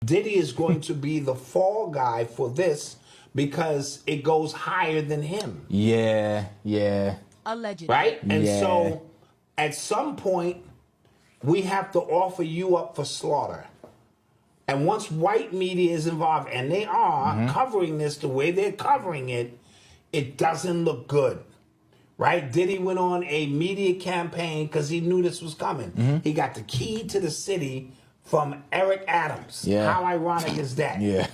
Diddy is going to be the fall guy for this because it goes higher than him. Yeah. Allegedly. Right? And so at some point, we have to offer you up for slaughter. And once white media is involved, and they are covering this the way they're covering it, it doesn't look good. Right? Diddy went on a media campaign because he knew this was coming. He got the key to the city from Eric Adams. Yeah. How ironic is that? Yeah.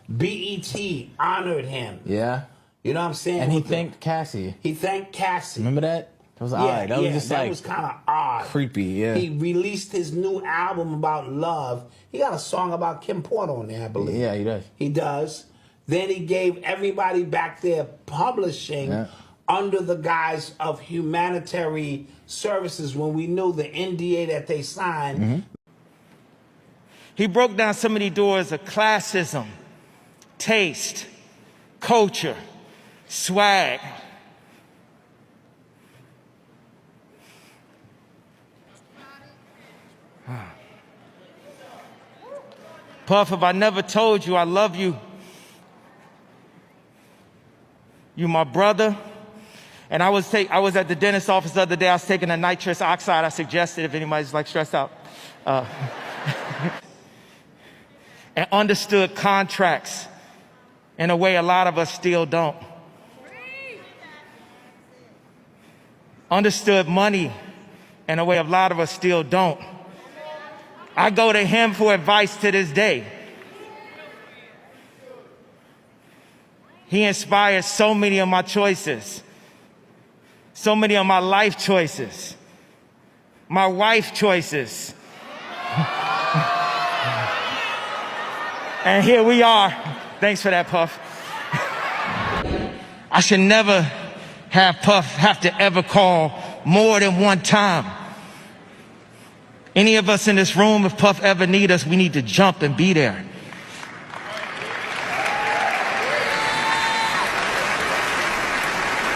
BET honored him. Yeah. You know what I'm saying? And he thanked Cassie. He thanked Cassie. Remember that? That was odd. That was just that like was kind of odd. Creepy, yeah. He released his new album about love. He got a song about Kim Porter on there, I believe. Yeah, he does. He does. Then he gave everybody back their publishing under the guise of humanitarian services when we knew the NDA that they signed. He broke down so many doors of classism, taste, culture, swag. Puff, if I never told you I love you, you my brother. And I was at the dentist's office the other day. I was taking a nitrous oxide. I suggested if anybody's like stressed out. And understood contracts in a way a lot of us still don't. Understood money in a way a lot of us still don't. I go to him for advice to this day. He inspires so many of my choices, so many of my life choices, my wife choices. And here we are. Thanks for that, Puff. I should never have Puff have to ever call more than one time. Any of us in this room, if Puff ever need us, we need to jump and be there.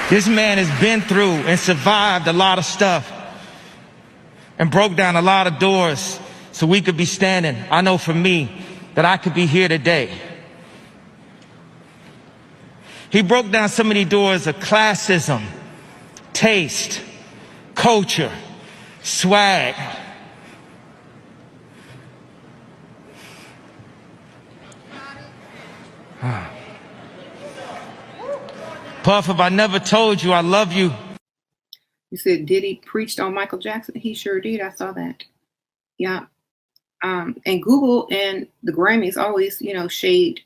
This man has been through and survived a lot of stuff and broke down a lot of doors so we could be standing. I know for me that I could be here today. He broke down so many doors of classism, taste, culture, swag. Puff, if I never told you I love you. You said Diddy preached on Michael Jackson? He sure did. I saw that. Yeah. And Google and the Grammys always, shade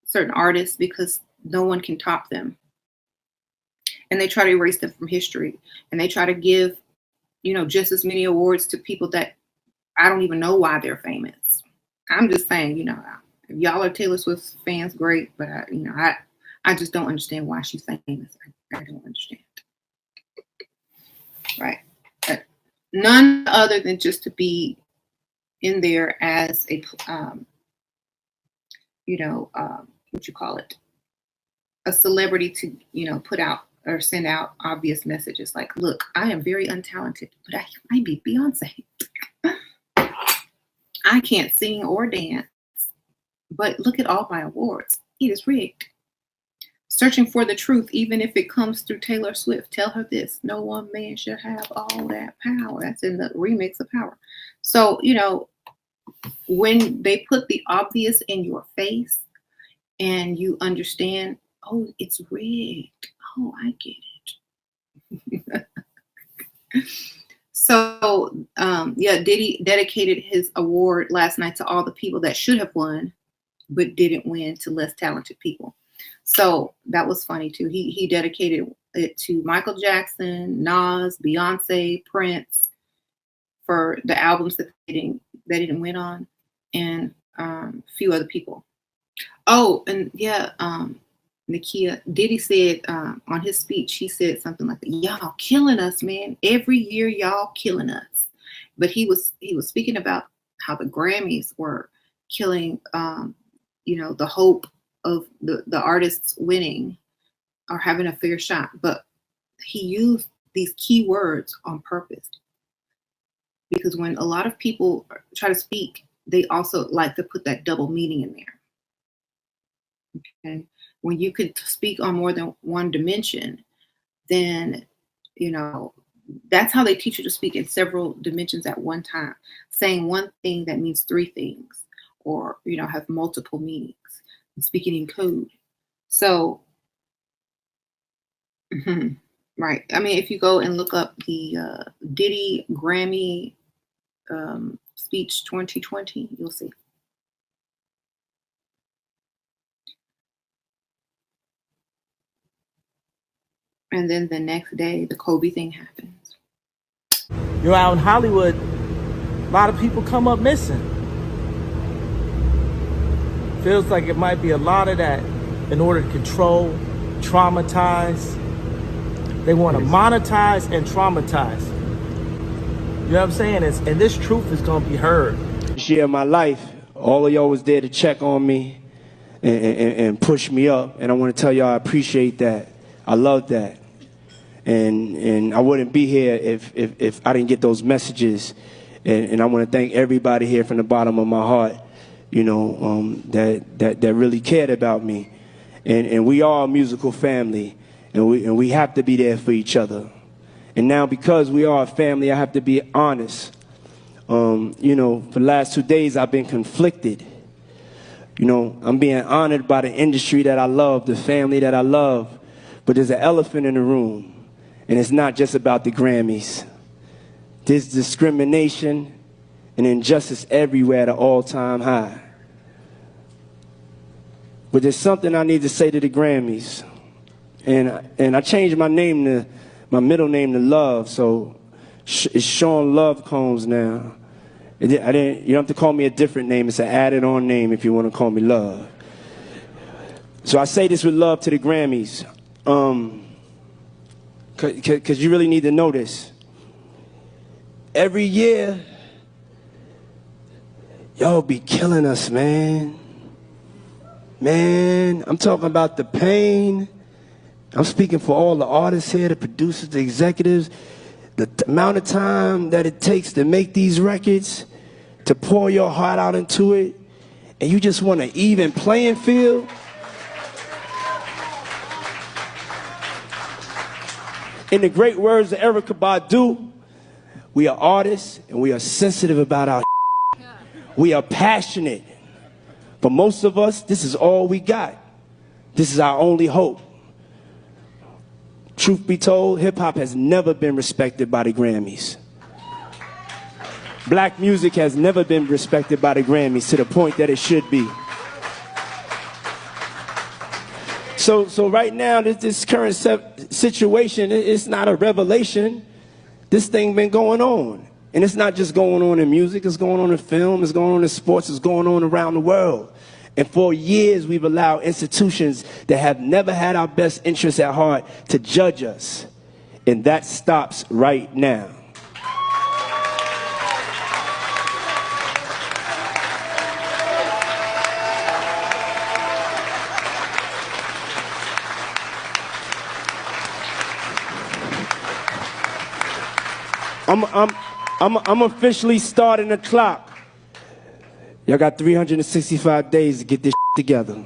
certain artists because no one can top them. And they try to erase them from history. And they try to give, just as many awards to people that I don't even know why they're famous. I'm just saying, if y'all are Taylor Swift fans, great. But, I just don't understand why she's famous. I don't understand. Right. But none other than just to be in there as a, what you call it, a celebrity to, put out or send out obvious messages like, look, I am very untalented, but I might be Beyonce. I can't sing or dance, but look at all my awards. It is rigged. Searching for the truth, even if it comes through Taylor Swift. Tell her this: no one man should have all that power. That's in the remix of Power. So, when they put the obvious in your face and you understand, oh, it's rigged. Oh, I get it. So, Diddy dedicated his award last night to all the people that should have won, but didn't win, to less talented people. So that was funny too. He dedicated it to Michael Jackson, Nas, Beyonce, Prince for the albums that they didn't win on, and a few other people. Oh, and Nakia, Diddy said on his speech, he said something like, "Y'all killing us, man. Every year y'all killing us." But he was speaking about how the Grammys were killing, the hope of the artists winning or having a fair shot. But he used these key words on purpose, because when a lot of people try to speak they also like to put that double meaning in there. Okay. When you can speak on more than one dimension, then, you know, that's how they teach you to speak in several dimensions at one time. Saying one thing that means three things, or, you know, have multiple meanings. Speaking in code. So, right. I mean, if you go and look up the Diddy Grammy speech 2020, you'll see. And then the next day, the Kobe thing happens. You're out in Hollywood, a lot of people come up missing. Feels like it might be a lot of that in order to control, traumatize. They want to monetize and traumatize. You know what I'm saying? And this truth is going to be heard. This year of my life, all of y'all was there to check on me and push me up. And I want to tell y'all I appreciate that. I love that. And I wouldn't be here if I didn't get those messages. And I want to thank everybody here from the bottom of my heart, you know, that really cared about me. And we are a musical family, and we have to be there for each other. And now, because we are a family, I have to be honest. You know, for the last 2 days, I've been conflicted. You know, I'm being honored by the industry that I love, the family that I love. But there's an elephant in the room, and it's not just about the Grammys. There's discrimination and injustice everywhere at an all-time high. But there's something I need to say to the Grammys. And I changed my name my middle name to Love, so it's Sean Love Combs now. You don't have to call me a different name. It's an added-on name if you want to call me Love. So I say this with love to the Grammys, because you really need to know this. Every year, y'all be killing us, man. Man, I'm talking about the pain. I'm speaking for all the artists here, the producers, the executives, the amount of time that it takes to make these records, to pour your heart out into it, and you just want an even playing field. In the great words of Erykah Badu, we are artists and we are sensitive about our We are passionate. For most of us, this is all we got. This is our only hope. Truth be told, hip-hop has never been respected by the Grammys. Black music has never been respected by the Grammys to the point that it should be. So right now, this current situation, it's not a revelation. This thing been going on. And it's not just going on in music, it's going on in film, it's going on in sports, it's going on around the world. And for years, we've allowed institutions that have never had our best interests at heart to judge us. And that stops right now. I'm officially starting the clock. Y'all got 365 days to get this together.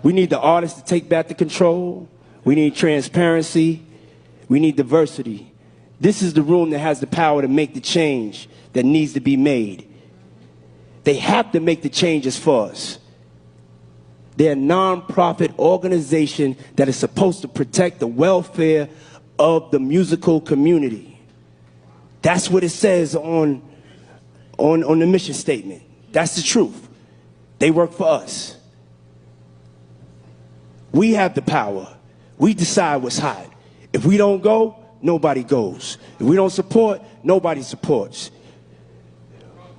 We need the artists to take back the control. We need transparency. We need diversity. This is the room that has the power to make the change that needs to be made. They have to make the changes for us. They're a non-profit organization that is supposed to protect the welfare of the musical community. That's what it says on the mission statement. That's the truth. They work for us. We have the power. We decide what's hot. If we don't go, nobody goes. If we don't support, nobody supports.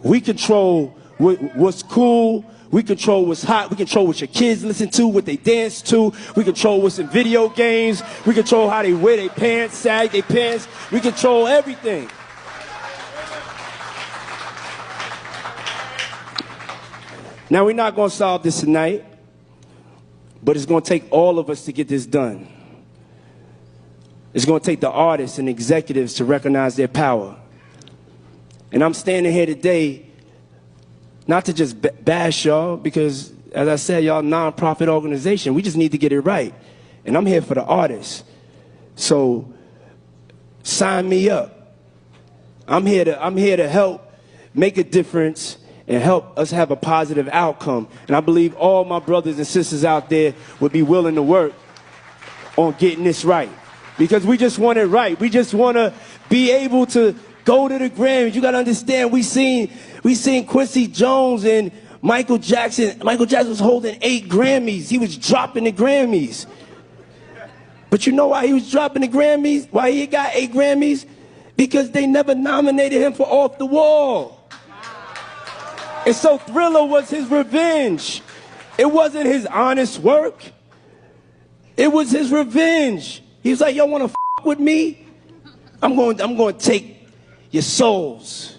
We control what's cool. We control what's hot. We control what your kids listen to, what they dance to. We control what's in video games. We control how they wear their pants, sag their pants. We control everything. Now, we're not going to solve this tonight, but it's going to take all of us to get this done. It's going to take the artists and executives to recognize their power. And I'm standing here today not to just bash y'all, because as I said, y'all non-profit organization. We just need to get it right. And I'm here for the artists. So sign me up. I'm here to help make a difference and help us have a positive outcome. And I believe all my brothers and sisters out there would be willing to work on getting this right. Because we just want it right. We just want to be able to go to the Grammys. You got to understand, we seen Quincy Jones and Michael Jackson. Michael Jackson was holding 8 Grammys. He was dropping the Grammys. But you know why he was dropping the Grammys? Why he got 8 Grammys? Because they never nominated him for Off the Wall. And so Thriller was his revenge. It wasn't his honest work. It was his revenge. He was like, y'all want to f with me? I'm going to take your souls.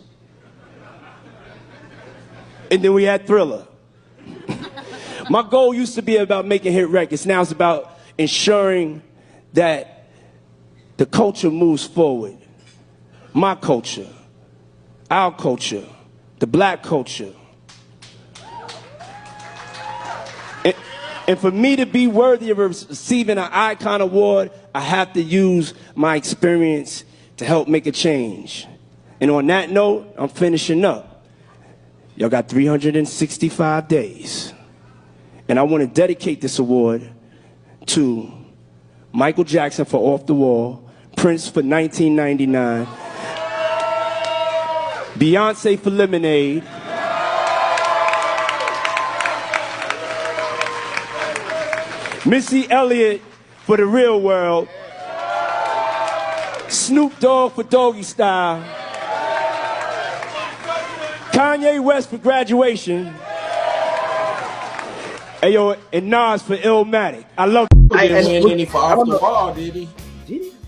And then we had Thriller. My goal used to be about making hit records. Now it's about ensuring that the culture moves forward. My culture, our culture, the black culture. And for me to be worthy of receiving an Icon Award, I have to use my experience to help make a change. And on that note, I'm finishing up. Y'all got 365 days. And I want to dedicate this award to Michael Jackson for Off the Wall, Prince for 1999, Beyonce for Lemonade, Missy Elliott for The Real World, Snoop Dogg for Doggy Style, Kanye West for Graduation, and Nas for Illmatic. I love I didn't win any for Off the Wall, did he?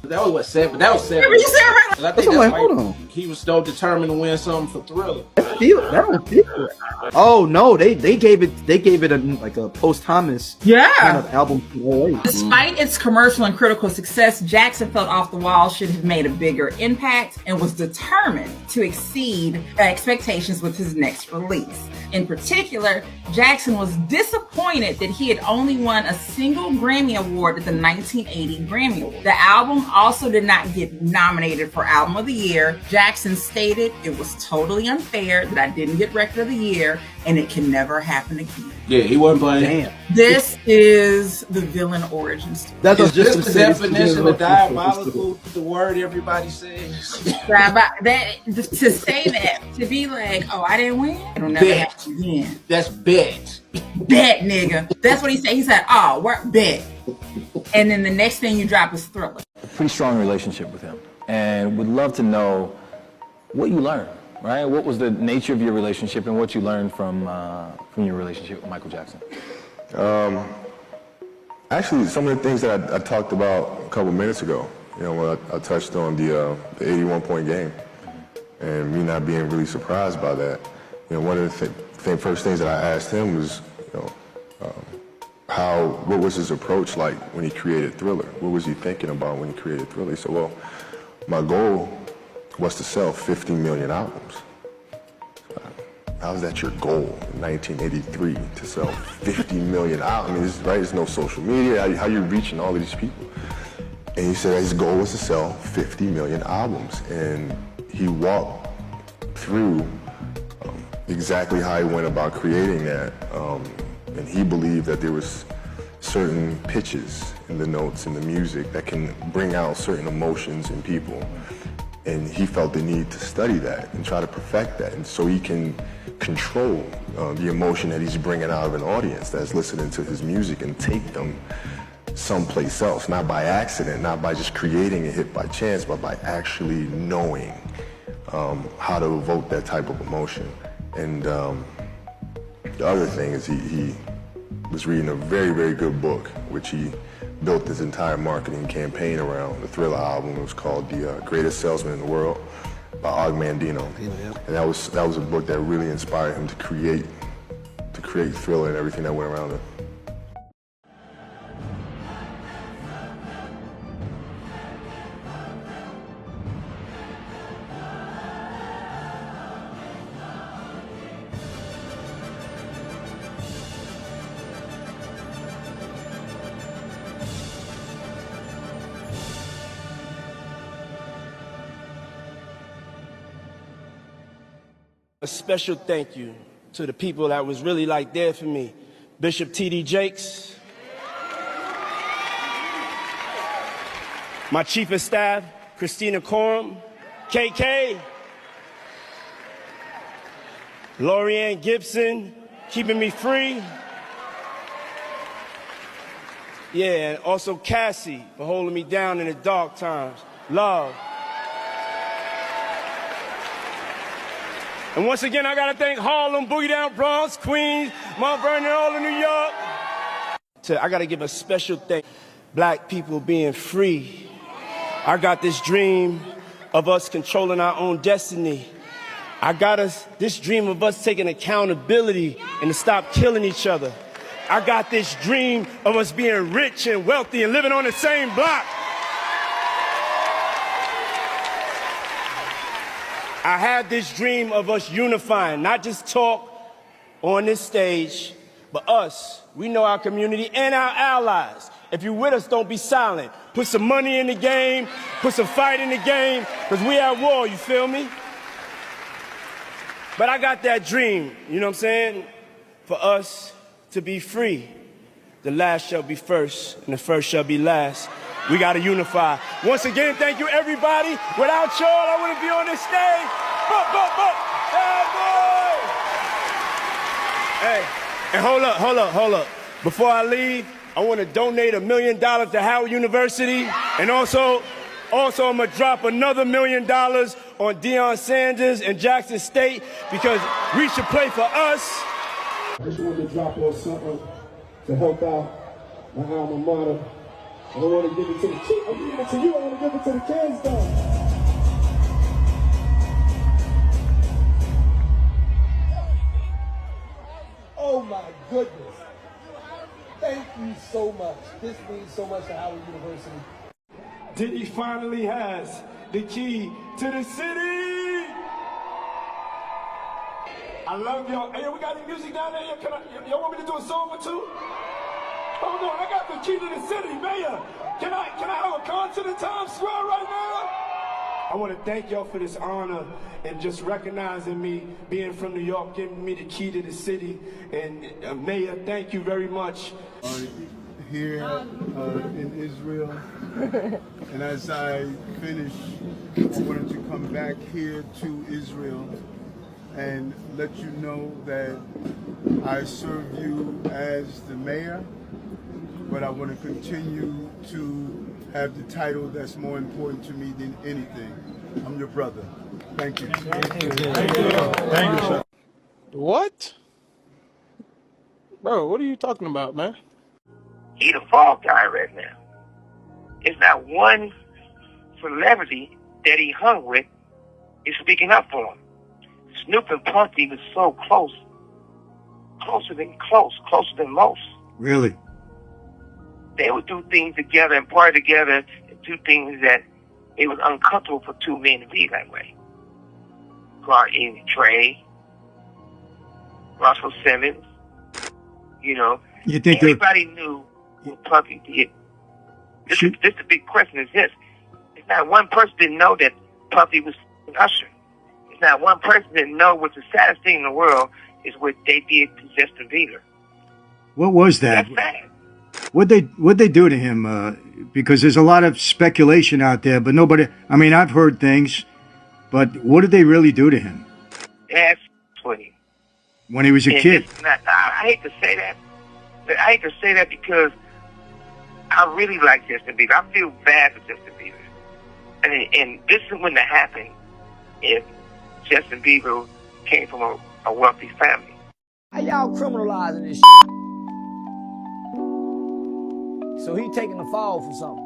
That was what, 7? That was 7. You said right. And I think So that's like, why hold on. he was so determined to win something for Thriller. That don't feel. Oh no, they gave it a posthumous kind of album. Despite its commercial and critical success, Jackson felt Off the Wall should have made a bigger impact and was determined to exceed expectations with his next release. In particular, Jackson was disappointed that he had only won a single Grammy Award at the 1980 Grammy Awards. The album also did not get nominated for Album of the Year. Jackson stated, "It was totally unfair that I didn't get Record of the Year, and it can never happen again." Yeah, he wasn't playing. Damn. This is the villain origin story. Is this the definition of diabolical, the word everybody says? To say that, to be like, oh, I didn't win, it'll never happen again. That's bet. Bet, nigga. That's what he said. He said, oh, we're bet. And then the next thing you drop is Thriller. A pretty strong relationship with him. And would love to know what you learned, right? What was the nature of your relationship and what you learned from your relationship with Michael Jackson? Actually, some of the things that I talked about a couple minutes ago, when I touched on the 81-point game and me not being really surprised by that. One of the first things that I asked him was, what was his approach like when he created Thriller? What was he thinking about when he created Thriller? He said, well, my goal was to sell 50 million albums. How is that your goal in 1983, to sell 50 million albums? There's no social media. How you reaching all of these people? And he said his goal was to sell 50 million albums. And he walked through exactly how he went about creating that. And he believed that there was certain pitches in the notes and the music that can bring out certain emotions in people. And he felt the need to study that and try to perfect that, and so he can control the emotion that he's bringing out of an audience that's listening to his music and take them someplace else, not by accident, not by just creating a hit by chance, but by actually knowing how to evoke that type of emotion. And the other thing is he was reading a very, very good book, which he built his entire marketing campaign around. The Thriller album. It was called The Greatest Salesman in the World by Og Mandino. And that was a book that really inspired him to create Thriller and everything that went around it. A special thank you to the people that was really like there for me. Bishop T.D. Jakes, my chief of staff, Christina Coram, KK, Lorianne Gibson, keeping me free. Yeah, and also Cassie for holding me down in the dark times. Love. And once again, I gotta thank Harlem, Boogie Down Bronx, Queens, Mount Vernon, all of New York. I gotta give a special thank Black people being free. I got this dream of us controlling our own destiny. I got this dream of us taking accountability and to stop killing each other. I got this dream of us being rich and wealthy and living on the same block. I had this dream of us unifying, not just talk on this stage, but us. We know our community and our allies. If you're with us, don't be silent. Put some money in the game, put some fight in the game, because we at war, you feel me? But I got that dream, you know what I'm saying? For us to be free. The last shall be first, and the first shall be last. We got to unify. Once again, thank you, everybody. Without y'all, I wouldn't be on this stage. Hey, and hold up. Before I leave, I want to donate $1 million to Howard University. And also I'm going to drop another $1 million on Deion Sanders and Jackson State because we should play for us. I just wanted to drop on something to help out my alma mater. I don't want to give it to the chief. I'm giving it to you. I want to give it to the kids, though. Oh, my goodness. Thank you so much. This means so much to Howard University. Diddy finally has the key to the city. I love y'all. Hey, we got any music down there? Y'all want me to do a song or two? Hold on, I got the key to the city, Mayor. Can I have a concert in Times Square right now? I want to thank y'all for this honor and just recognizing me, being from New York, giving me the key to the city. And Mayor, thank you very much. Here in Israel, and as I finish, I wanted to come back here to Israel and let you know that I serve you as the mayor, but I want to continue to have the title that's more important to me than anything. I'm your brother. Thank you. Thank you. Thank you, sir. What? Bro, what are you talking about, man? He the fall guy right now. It's not one celebrity that he hung with is speaking up for him. Snoop and Puffy was so close. Closer than most. Really? They would do things together and party together and do things that it was uncomfortable for two men to be that way. Clark and Trey, Russell Simmons, you know. You think everybody knew what Puffy did. This the big question is this. It's not one person didn't know that Puffy was Usher. It's not one person didn't know what the saddest thing in the world is what they did to Justin Bieber. What was that? That's sad. What'd they do to him? Because there's a lot of speculation out there, but nobody. I mean, I've heard things, but what did they really do to him? That's funny. When he was a kid. I hate to say that, but I hate to say that because I really like Justin Bieber. I feel bad for Justin Bieber, and this wouldn't have happened if Justin Bieber came from a wealthy family. How y'all criminalizing this So he taking the fall for something.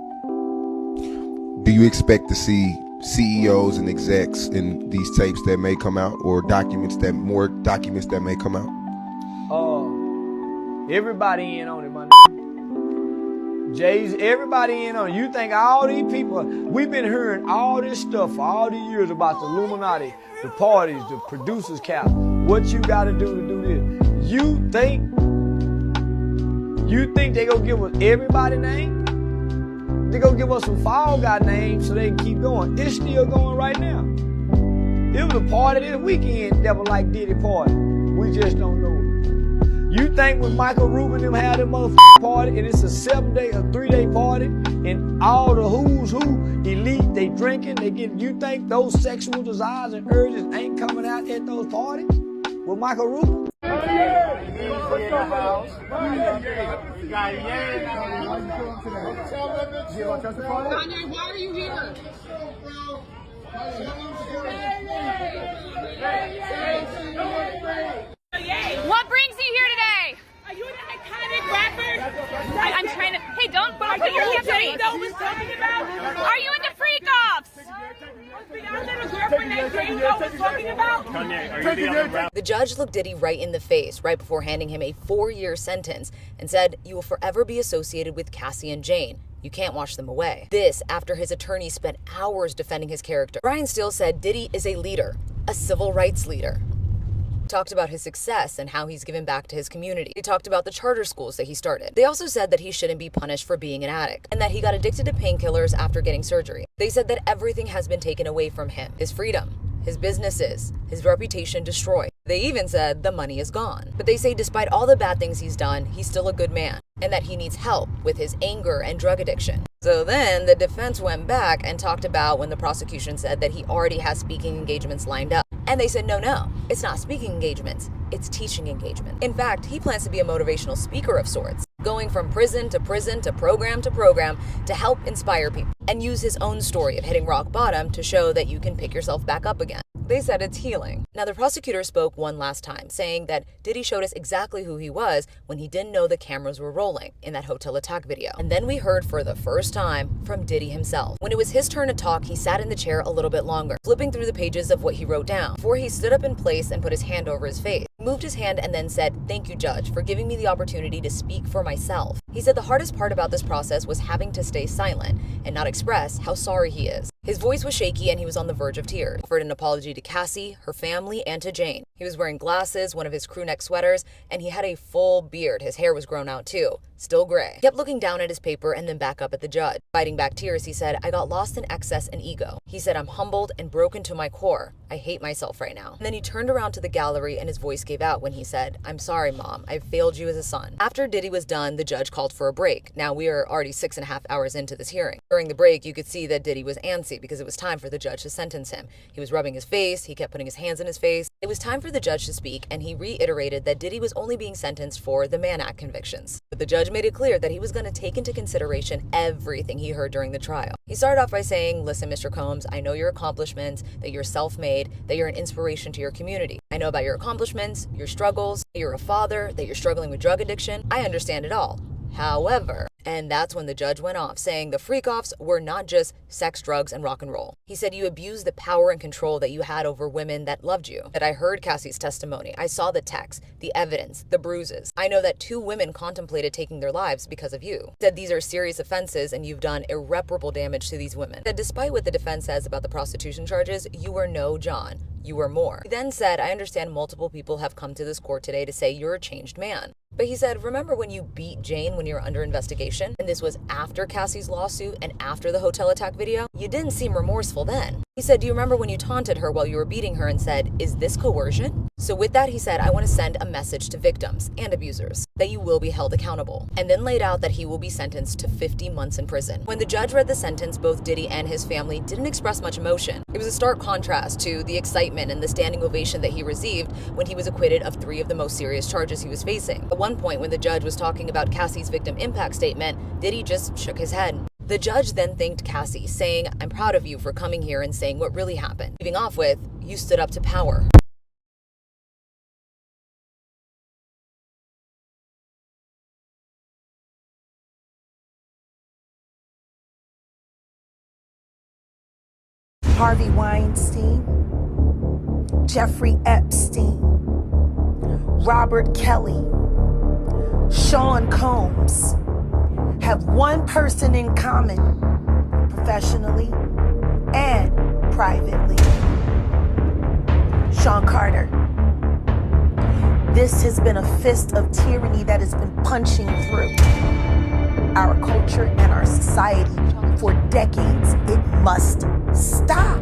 Do you expect to see CEOs and execs in these tapes that may come out, or more documents that may come out? Everybody in on it, my JayZ, everybody in on it. You think all these people, we've been hearing all this stuff for all these years about the Illuminati, the parties, the producers cap, what you gotta do to do this. You think they gonna give us everybody name? They gonna give us some fall guy names so they can keep going. It's still going right now. It was a party this weekend that was like Diddy party. We just don't know it. You think when Michael Rubin them had a motherfucking party and it's a 7-day or 3-day party and all the who's who, elite, they drinking, they getting, you think those sexual desires and urges ain't coming out at those parties with Michael Rubin? Kanye, why are you here? What brings you here today? Are you an iconic rapper? I'm trying to. Hey, don't put your hands on me. Was talking about? Are you into freak offs? The judge looked Diddy right in the face right before handing him a 4-year sentence and said, "You will forever be associated with Cassie and Jane. You can't wash them away." This after his attorney spent hours defending his character. Brian Steele said Diddy is a leader, a civil rights leader. Talked about his success and how he's given back to his community. They talked about the charter schools that he started. They also said that he shouldn't be punished for being an addict and that he got addicted to painkillers after getting surgery. They said that everything has been taken away from him. His freedom, his businesses, his reputation destroyed. They even said the money is gone. But they say despite all the bad things he's done, he's still a good man and that he needs help with his anger and drug addiction. So then the defense went back and talked about when the prosecution said that he already has speaking engagements lined up. And they said, no, it's not speaking engagements, it's teaching engagements. In fact, he plans to be a motivational speaker of sorts, going from prison to program to help inspire people and use his own story of hitting rock bottom to show that you can pick yourself back up again. They said it's healing. Now, the prosecutor spoke one last time, saying that Diddy showed us exactly who he was when he didn't know the cameras were rolling in that hotel attack video. And then we heard for the first time from Diddy himself. When it was his turn to talk, he sat in the chair a little bit longer, flipping through the pages of what he wrote down, before he stood up in place and put his hand over his face. He moved his hand and then said, "Thank you, Judge, for giving me the opportunity to speak for myself." He said the hardest part about this process was having to stay silent and not express how sorry he is. His voice was shaky and he was on the verge of tears. He offered an apology to Cassie, her family, and to Jane. He was wearing glasses, one of his crew neck sweaters, and he had a full beard. His hair was grown out too, still gray. He kept looking down at his paper and then back up at the judge. Fighting back tears, he said, "I got lost in excess and ego." He said, "I'm humbled and broken to my core. I hate myself right now." And then he turned around to the gallery and his voice gave out when he said, "I'm sorry, Mom. I've failed you as a son." After Diddy was done, the judge called for a break. Now we are already 6.5 hours into this hearing. During the break, you could see that Diddy was antsy because it was time for the judge to sentence him. He was rubbing his face. He kept putting his hands in his face. It was time for the judge to speak, and he reiterated that Diddy was only being sentenced for the Mann Act convictions. But the judge made it clear that he was going to take into consideration everything he heard during the trial. He started off by saying, "Listen, Mr. Combs, I know your accomplishments, that you're self-made, that you're an inspiration to your community. I know about your accomplishments, your struggles, that you're a father, that you're struggling with drug addiction. I understand it all. However," and that's when the judge went off, saying the freak-offs were not just sex, drugs, and rock and roll. He said, "You abused the power and control that you had over women that loved you. That I heard Cassie's testimony. I saw the text, the evidence, the bruises. I know that 2 women contemplated taking their lives because of you. He said these are serious offenses and you've done irreparable damage to these women. He said despite what the defense says about the prostitution charges, you were no John. You were more." He then said, "I understand multiple people have come to this court today to say you're a changed man." But he said, "Remember when you beat Jane when you were under investigation? And this was after Cassie's lawsuit and after the hotel attack video? You didn't seem remorseful then." He said, "Do you remember when you taunted her while you were beating her and said, 'Is this coercion?' So with that, he said, I want to send a message to victims and abusers that you will be held accountable," and then laid out that he will be sentenced to 50 months in prison. When the judge read the sentence, both Diddy and his family didn't express much emotion. It was a stark contrast to the excitement and the standing ovation that he received when he was acquitted of 3 of the most serious charges he was facing. At one point, when the judge was talking about Cassie's victim impact statement, Diddy just shook his head. The judge then thanked Cassie, saying, "I'm proud of you for coming here and saying what really happened," leaving off with, "You stood up to power." Harvey Weinstein, Jeffrey Epstein, Robert Kelly, Sean Combs have one person in common, professionally and privately: Sean Carter. This has been a fist of tyranny that has been punching through our culture and our society for decades. It must stop.